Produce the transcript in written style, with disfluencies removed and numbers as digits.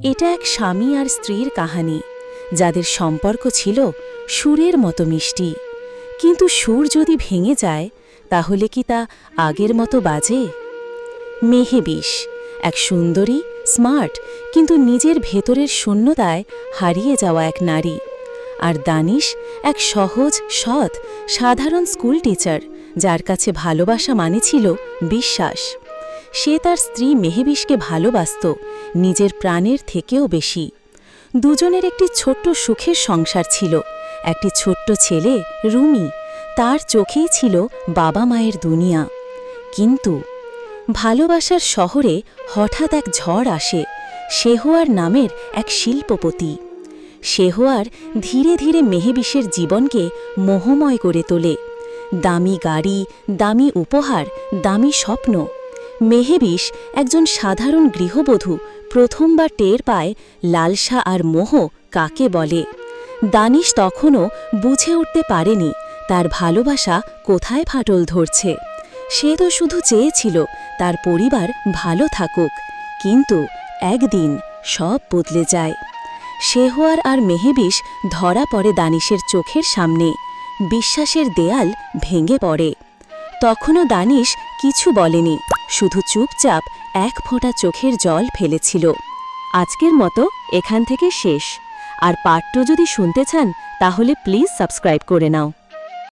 এটা এক স্বামী আর স্ত্রীর কাহিনী, যাদের সম্পর্ক ছিল সুরের মতো মিষ্টি। কিন্তু সুর যদি ভেঙে যায়, তাহলে কি তা আগের মতো বাজে? মেহেবিশ এক সুন্দরী, স্মার্ট, কিন্তু নিজের ভেতরের শূন্যতায় হারিয়ে যাওয়া এক নারী। আর দানিশ এক সহজ, সৎ, সাধারণ স্কুল টিচার, যার কাছে ভালোবাসা মানে ছিল বিশ্বাস। সে তার স্ত্রী মেহেবিশকে ভালোবাসত নিজের প্রাণের থেকেও বেশি। দুজনের একটি ছোট্ট সুখের সংসার ছিল। একটি ছোট্ট ছেলে, রুমি, তার চোখেই ছিল বাবা মায়ের দুনিয়া। কিন্তু ভালোবাসার শহরে হঠাৎ এক ঝড় আসে। শেহওয়ার নামের এক শিল্পপতি। শেহওয়ার ধীরে ধীরে মেহেবিশের জীবনকে মোহময় করে তোলে। দামি গাড়ি, দামি উপহার, দামি স্বপ্ন। মেহেবিশ, একজন সাধারণ গৃহবধূ, প্রথমবার টের পায় লালসা আর মোহ কাকে বলে। দানিশ তখনও বুঝে উঠতে পারেনি তার ভালোবাসা কোথায় ফাটল ধরছে। সে তো শুধু চেয়েছিল তার পরিবার ভালো থাকুক। কিন্তু একদিন সব বদলে যায়। শেহওয়ার আর মেহেবিশ ধরা পড়ে দানিশের চোখের সামনে। বিশ্বাসের দেয়াল ভেঙে পড়ে। তখনও দানিশ কিছু বলেনি, শুধু চুপচাপ এক ফোঁটা চোখের জল ফেলেছিল। আজকের মতো এখান থেকে শেষ। আর পার্ট 2 যদি শুনতে চান, তাহলে প্লিজ সাবস্ক্রাইব করে নাও।